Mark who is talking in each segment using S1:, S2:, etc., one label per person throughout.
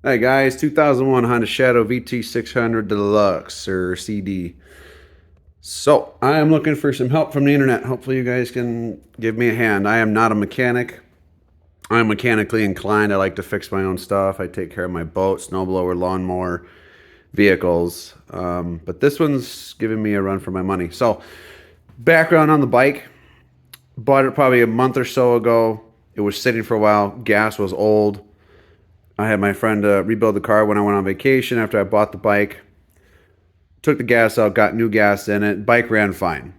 S1: Hey guys, 2001 Honda Shadow VT600 Deluxe or CD. So I am looking for some help from the internet. Hopefully you guys can give me a hand. I am not a mechanic. I'm mechanically inclined. I like to fix my own stuff. I take care of my boat, snowblower, lawnmower, vehicles. But this one's giving me a run for my money. So background on the bike. Bought it probably a month or so ago. It was sitting for a while. Gas was old. I had my friend rebuild the car when I went on vacation after I bought the bike. Took the gas out, got new gas in it. Bike ran fine.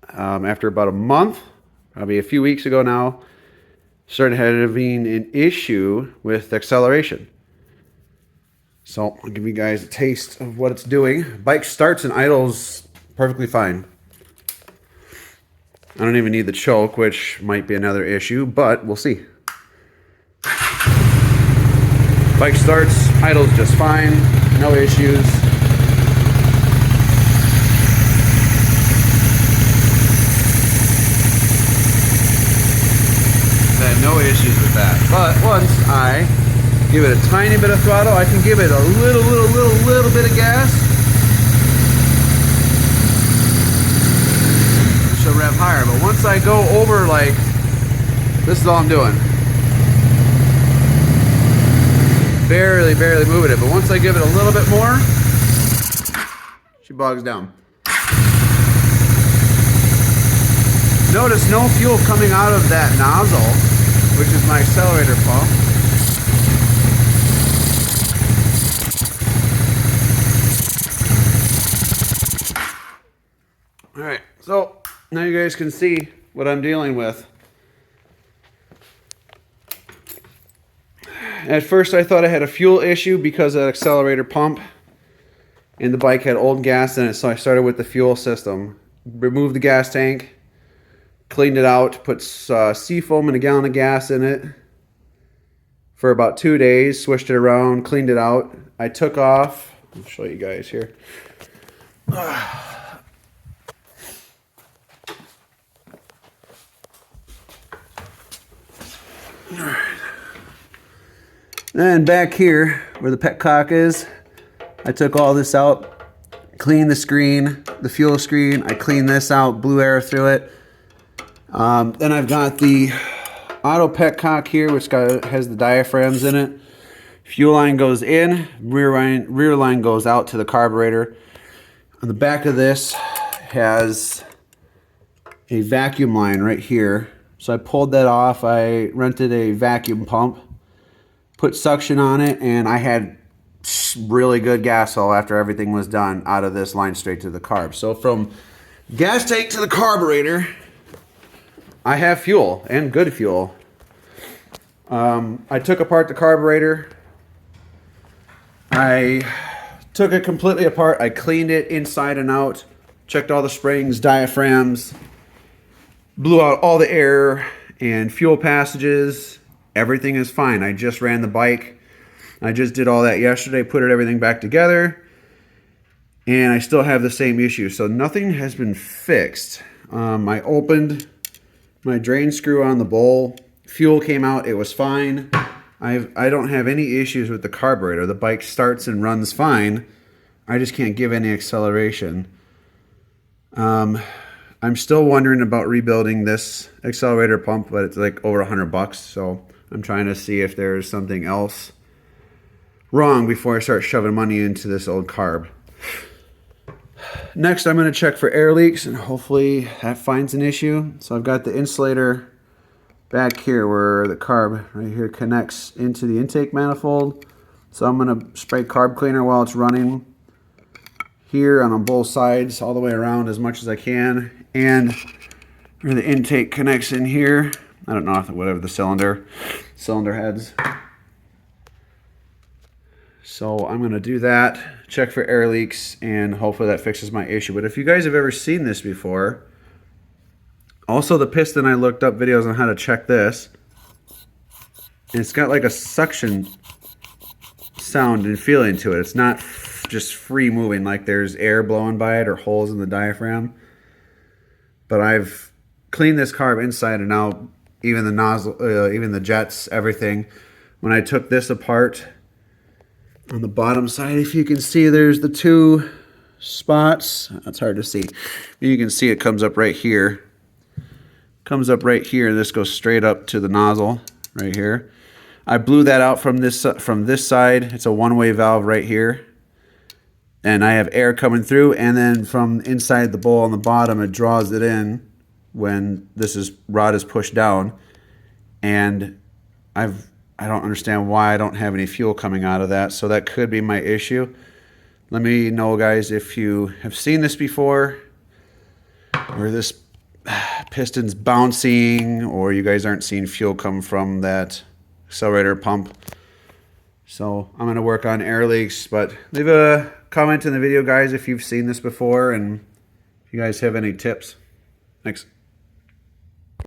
S1: After about a month, probably a few weeks ago now, started having an issue with acceleration. So I'll give you guys a taste of what it's doing. Bike starts and idles perfectly fine. I don't even need the choke, which might be another issue, but we'll see. Bike starts, idles just fine, no issues. Had no issues with that. But once I give it a tiny bit of throttle, I can give it a little bit of gas. She'll rev higher, but once I go over, like, this is all I'm doing. Barely moving it, but once I give it a little bit more, she bogs down. Notice no fuel coming out of that nozzle, which is my accelerator pump. Alright, so now you guys can see what I'm dealing with. At first I thought I had a fuel issue because of the accelerator pump and the bike had old gas in it, so I started with the fuel system. Removed the gas tank, cleaned it out, put seafoam and a gallon of gas in it for about 2 days, switched it around, cleaned it out. I took off, I'll show you guys here. Alright. And back here, where the petcock is, I took all this out, cleaned the screen, the fuel screen. I cleaned this out, blew air through it. Then I've got the auto petcock here, which has the diaphragms in it. Fuel line goes in, rear line goes out to the carburetor. On the back of this has a vacuum line right here. So I pulled that off. I rented a vacuum pump, put suction on it, and I had really good gas flow after everything was done out of this line straight to the carb. So from gas tank to the carburetor, I have fuel, and good fuel. I took apart the carburetor. I took it completely apart. I cleaned it inside and out, checked all the springs, diaphragms, blew out all the air and fuel passages. Everything is fine. I just ran the bike. I just did all that yesterday, put everything back together, and I still have the same issue. So nothing has been fixed. I opened my drain screw on the bowl. Fuel came out. It was fine. I don't have any issues with the carburetor. The bike starts and runs fine. I just can't give any acceleration. I'm still wondering about rebuilding this accelerator pump, but it's like over $100, so I'm trying to see if there's something else wrong before I start shoving money into this old carb. Next, I'm going to check for air leaks, and hopefully that finds an issue. So I've got the insulator back here where the carb right here connects into the intake manifold. So I'm going to spray carb cleaner while it's running here on both sides all the way around as much as I can. And where the intake connects in here, I don't know if whatever the cylinder heads. So I'm going to do that, check for air leaks, and hopefully that fixes my issue. But if you guys have ever seen this before, also the piston, I looked up videos on how to check this. And it's got like a suction sound and feeling to it. It's not just free moving like there's air blowing by it or holes in the diaphragm. But I've cleaned this carb inside and out, even the nozzle, even the jets, everything. When I took this apart, On the bottom side, if you can see, there's the two spots. That's hard to see. You can see it comes up right here. Comes up right here, and this goes straight up to the nozzle right here. I blew that out from this side. It's a one-way valve right here. And I have air coming through, and then from inside the bowl on the bottom, it draws it in when rod is pushed down. And I don't understand why I don't have any fuel coming out of that, so that could be my issue. Let me know, guys, if you have seen this before, or this piston's bouncing, or you guys aren't seeing fuel come from that accelerator pump. So I'm going to work on air leaks, but leave a comment in the video, guys, if you've seen this before and if you guys have any tips. Thanks.